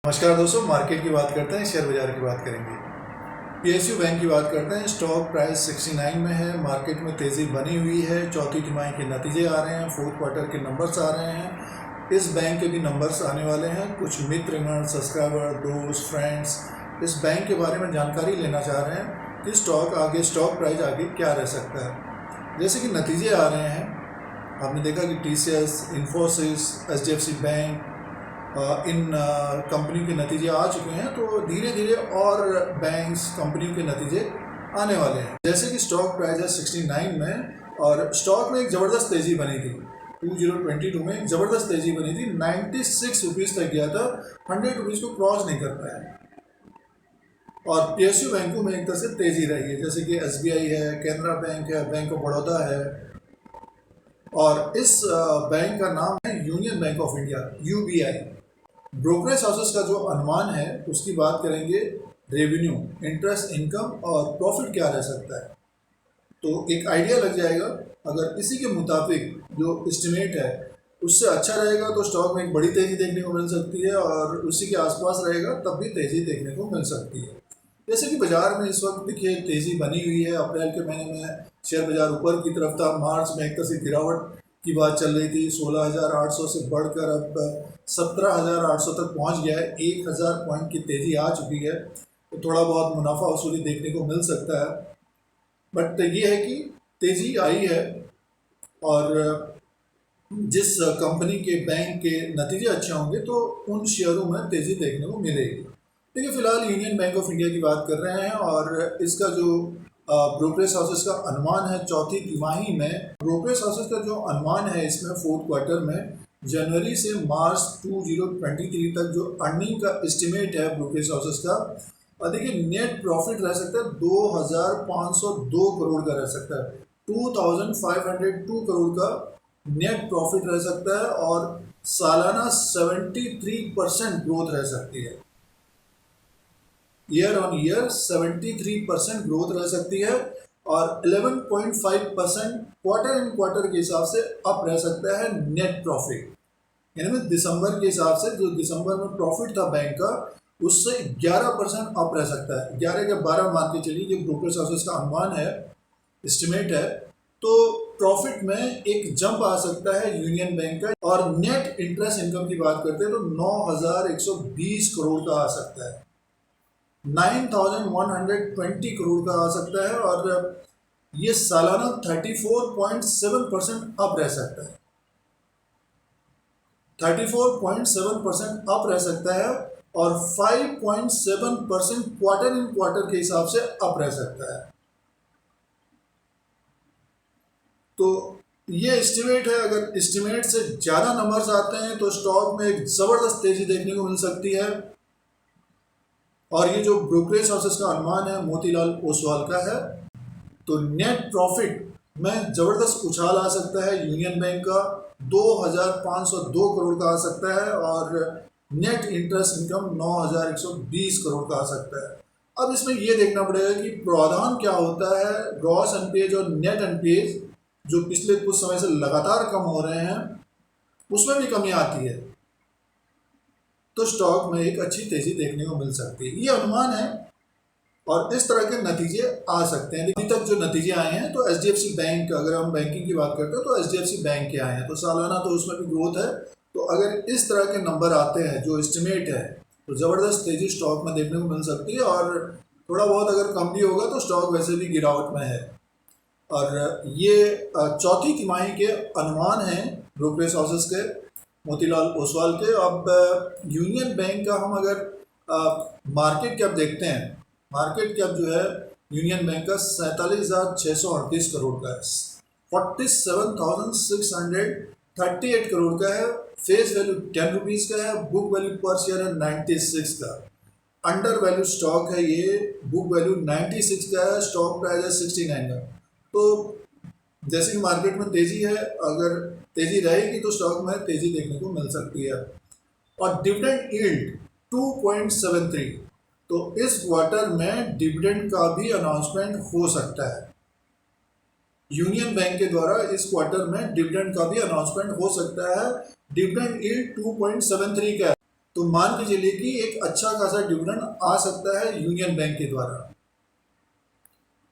नमस्कार दोस्तों, मार्केट की बात करते हैं, शेयर बाजार की बात करेंगे। पीएसयू बैंक की बात करते हैं। स्टॉक प्राइस 69 में है। मार्केट में तेज़ी बनी हुई है। चौथी तिमाही के नतीजे आ रहे हैं, फोर्थ क्वार्टर के नंबर्स आ रहे हैं। इस बैंक के भी नंबर्स आने वाले हैं। कुछ मित्रगण, सब्सक्राइबर, दोस्त, फ्रेंड्स इस बैंक के बारे में जानकारी लेना चाह रहे हैं कि स्टॉक प्राइस आगे क्या रह सकता है। जैसे कि नतीजे आ रहे हैं, आपने देखा कि टीसीएस, इन्फोसिस, एचडीएफसी बैंक, इन कंपनी के नतीजे आ चुके हैं। तो धीरे धीरे और बैंक्स, कंपनी के नतीजे आने वाले हैं। जैसे कि स्टॉक प्राइस है 69 में और स्टॉक में एक ज़बरदस्त तेज़ी बनी थी। 2022 में एक ज़बरदस्त तेज़ी बनी थी। 96 रुपीज़ तक गया था, 100 रुपीज़ को क्रॉस नहीं कर पाया। और पीएसयू बैंकों में एक तरह से तेज़ी रही है, जैसे कि एसबीआई है, कैनरा बैंक है, बैंक ऑफ बड़ौदा है। और इस बैंक का नाम है union bank of India, UBI. Brokerage houses का जो अनुमान है उसकी बात करेंगे। रेवेन्यू, इंटरेस्ट इनकम और प्रॉफिट क्या रह सकता है, तो एक आइडिया लग जाएगा। अगर इसी के मुताबिक जो एस्टिमेट है उससे अच्छा रहेगा तो स्टॉक में एक बड़ी तेज़ी देखने को मिल सकती है, और उसी के आसपास रहेगा तब भी तेज़ी देखने को मिल सकती है। जैसे कि बाजार में इस वक्त देखिए तेज़ी बनी हुई है। अप्रैल के महीने में शेयर बाजार ऊपर की तरफ था। मार्च में एक तरह से गिरावट की बात चल रही थी। 16,800 से बढ़कर अब 17,800 तक पहुंच गया है। 1,000 पॉइंट की तेज़ी आ चुकी है। तो थोड़ा बहुत मुनाफा वसूली देखने को मिल सकता है। बट ये है कि तेज़ी आई है, और जिस कंपनी के, बैंक के नतीजे अच्छे होंगे तो उन शेयरों में तेज़ी देखने को मिलेगी। देखिए, फिलहाल यूनियन बैंक ऑफ इंडिया की बात कर रहे हैं, और इसका जो ब्रोकरेज हाउसेस का अनुमान है चौथी तिमाही में, ब्रोकरेज हाउसेस का जो अनुमान है इसमें फोर्थ क्वार्टर में जनवरी से मार्च 2023 तक जो अर्निंग का एस्टिमेट है ब्रोकरेज हाउसेस का, और देखिए नेट प्रॉफिट रह सकता है 2,502 करोड़ का रह सकता है। 2,502 करोड़ का नेट प्रॉफिट रह सकता है, और सालाना 73% ग्रोथ रह सकती है। ईयर ऑन ईयर 73% ग्रोथ रह सकती है, और 11.5% क्वार्टर इन क्वार्टर के हिसाब से अप रह सकता है नेट प्रॉफिट। यानी दिसंबर के हिसाब से जो दिसंबर में प्रॉफिट था बैंक का, उससे 11% अप रह सकता है। 11 या 12 मान के चलिए, ये ब्रोकरेज हाउसेस का अनुमान है, एस्टिमेट है। तो प्रॉफिट में एक जंप आ सकता है यूनियन बैंक का। और नेट इंटरेस्ट इनकम की बात करते हैं तो 9,120 करोड़ का आ सकता है, 9,120 करोड़ का आ सकता है, और ये सालाना 34.7% अप रह सकता है। 34.7% अप रह सकता है, और 5.7% क्वार्टर इन क्वार्टर के हिसाब से अप रह सकता है। तो ये एस्टिमेट है। अगर एस्टिमेट से ज़्यादा नंबर्स आते हैं तो स्टॉक में एक ज़बरदस्त तेज़ी देखने को मिल सकती है। और ये जो ब्रोकरेज हाउसेस का अनुमान है मोतीलाल ओसवाल का है, तो नेट प्रॉफिट में ज़बरदस्त उछाल आ सकता है यूनियन बैंक का, 2,502 करोड़ का आ सकता है, और नेट इंटरेस्ट इनकम 9,120 करोड़ का आ सकता है। अब इसमें ये देखना पड़ेगा कि प्रावधान क्या होता है। ग्रॉस एनपीए और नेट एनपीए जो पिछले कुछ समय से लगातार कम हो रहे हैं, उसमें भी कमी आती है तो स्टॉक में एक अच्छी तेज़ी देखने को मिल सकती है। ये अनुमान है, और इस तरह के नतीजे आ सकते हैं। अभी तक जो नतीजे आए हैं तो एचडीएफसी बैंक, अगर हम बैंकिंग की बात करते हैं तो एचडीएफसी बैंक के आए हैं, तो सालाना तो उसमें भी ग्रोथ है। तो अगर इस तरह के नंबर आते हैं जो एस्टिमेट है, तो ज़बरदस्त तेज़ी स्टॉक में देखने को मिल सकती है। और थोड़ा बहुत अगर कम भी होगा तो स्टॉक वैसे भी गिरावट में है। और ये चौथी तिमाही के अनुमान हैं ब्रोकरेज हाउसेस के, मोतीलाल ओसवाल के। अब यूनियन बैंक का हम अगर मार्केट कैप देखते हैं, मार्केट कैप जो है यूनियन बैंक का 47,638 करोड़ का है, 47,638 करोड़ का है। फेस वैल्यू 10 रुपीज़ का है। बुक वैल्यू पर शेयर है 96 का। अंडर वैल्यू स्टॉक है ये, बुक वैल्यू 96 का है, स्टॉक प्राइस है 69 का। तो जैसे कि मार्केट में तेज़ी है, अगर तेज़ी रहेगी तो स्टॉक में तेज़ी देखने को मिल सकती है। और डिविडेंड यील्ड 2.73, तो इस क्वार्टर में डिविडेंड का भी अनाउंसमेंट हो सकता है। यूनियन बैंक के द्वारा इस क्वार्टर में डिविडेंड का भी अनाउंसमेंट हो सकता है। डिविडेंड यील्ड 2.73 का है। तो मान के चलिए कि एक अच्छा खासा डिविडेंड आ सकता है यूनियन बैंक के द्वारा।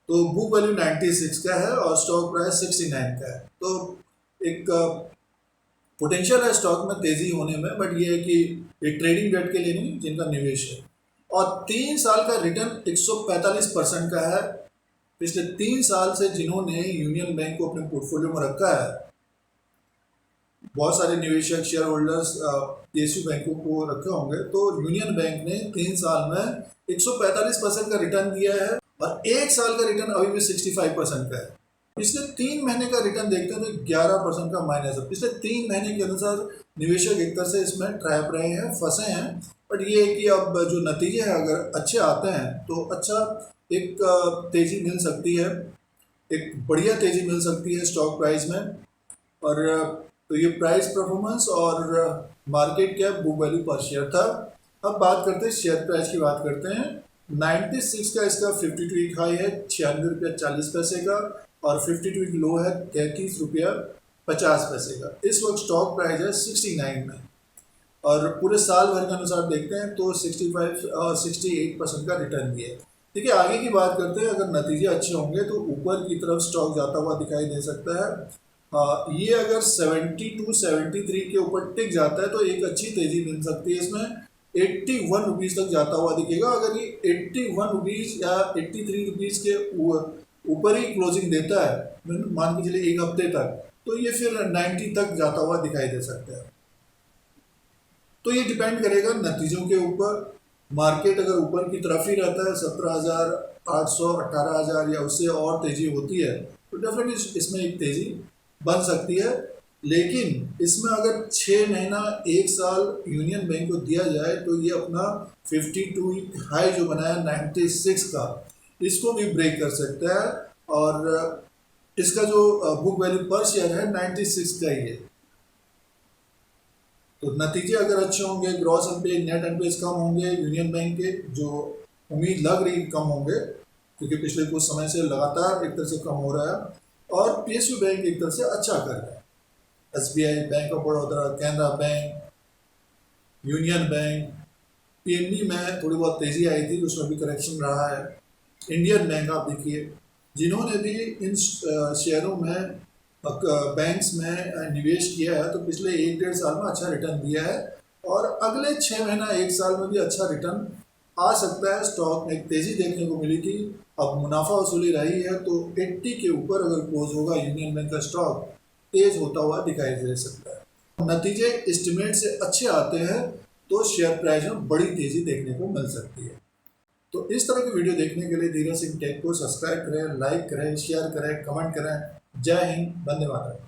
तो बुक वैल्यू 96 का है और स्टॉक प्राइस 69 का है। तो एक पोटेंशियल है स्टॉक में तेजी होने में, बट ये है कि ये ट्रेडिंग डेट के लिए नहीं, जिनका निवेश है। और 3 साल का रिटर्न 145% का है। पिछले 3 साल से जिन्होंने यूनियन बैंक को अपने पोर्टफोलियो में रखा है, बहुत सारे निवेशक शेयर होल्डर्स PSU बैंकों को रखे होंगे, तो यूनियन बैंक ने 3 साल में 145% का रिटर्न दिया है और 1 साल का रिटर्न अभी भी 65% का है। पिछले 3 महीने का रिटर्न देखते हैं तो 11% का माइनस है। पिछले 3 महीने के अनुसार निवेशक एक तरह से इसमें ट्रैप रहे हैं, फंसे हैं। बट ये है कि अब जो नतीजे हैं अगर अच्छे आते हैं तो अच्छा एक तेज़ी मिल सकती है, एक बढ़िया तेज़ी मिल सकती है स्टॉक प्राइस में। और तो ये प्राइस परफॉर्मेंस और मार्केट कैप बुक वैल्यू पर शेयर था। अब बात करते हैं शेयर प्राइस की बात करते हैं। 96 का इसका 52 वीक हाई है 96 रुपया 40 पैसे का और 52 वीक लो है 33 रुपया 50 पैसे का। इस वक्त स्टॉक प्राइस है 69 में और पूरे साल भर के अनुसार देखते हैं तो 65 और 68% का रिटर्न भी है। देखिए आगे की बात करते हैं, अगर नतीजे अच्छे होंगे तो ऊपर की तरफ स्टॉक जाता हुआ दिखाई दे सकता है। ये अगर 72 73 के ऊपर टिक जाता है तो एक अच्छी तेजी मिल सकती है इसमें। 81 रुपीज़ तक जाता हुआ दिखेगा। अगर ये 81 रुपीज़ या 83 रुपीज़ के ऊपर ही क्लोजिंग देता है, मान के चलिए एक हफ्ते तक, तो ये फिर 90 तक जाता हुआ दिखाई दे सकता है। तो ये डिपेंड करेगा नतीजों के ऊपर। मार्केट अगर ऊपर की तरफ ही रहता है 17,800 18,000 या उससे और तेजी होती है तो डेफिनेटली इसमें एक तेजी बन सकती है। लेकिन इसमें अगर 6 महीना 1 साल यूनियन बैंक को दिया जाए तो ये अपना 52 वीक हाई जो बनाया 96 का, इसको भी ब्रेक कर सकता है। और इसका जो बुक वैल्यू पर शेयर है 96 का ही है। तो नतीजे अगर अच्छे होंगे, ग्रॉस एनपीए नेट एनपीए कम होंगे यूनियन बैंक के, जो उम्मीद लग रही कम होंगे क्योंकि पिछले कुछ समय से लगातार एक तरह से कम हो रहा है। और PSU बैंक एक तरह से अच्छा कर रहा है। SBI, bank of Baroda, Canara bank, union bank, PNB में थोड़ी बहुत तेज़ी आई थी, उसमें भी करेक्शन रहा है। इंडियन बैंक आप देखिए, जिन्होंने भी इन शेयरों में बैंक्स में निवेश किया है तो पिछले 1-1.5 साल में अच्छा रिटर्न दिया है और अगले 6 महीना 1 साल में भी अच्छा रिटर्न आ सकता है। स्टॉक में एक तेज़ी देखने को मिली थी, अब मुनाफा वसूली रही है तो 80 के ऊपर अगर क्लोज होगा यूनियन बैंक का स्टॉक, तेज होता हुआ दिखाई दे सकता है। नतीजे एस्टिमेट से अच्छे आते हैं तो शेयर प्राइस में बड़ी तेज़ी देखने को मिल सकती है। तो इस तरह की वीडियो देखने के लिए धीरज सिंह टेक को सब्सक्राइब करें, लाइक करें, शेयर करें, कमेंट करें। जय हिंद, वंदे मातरम।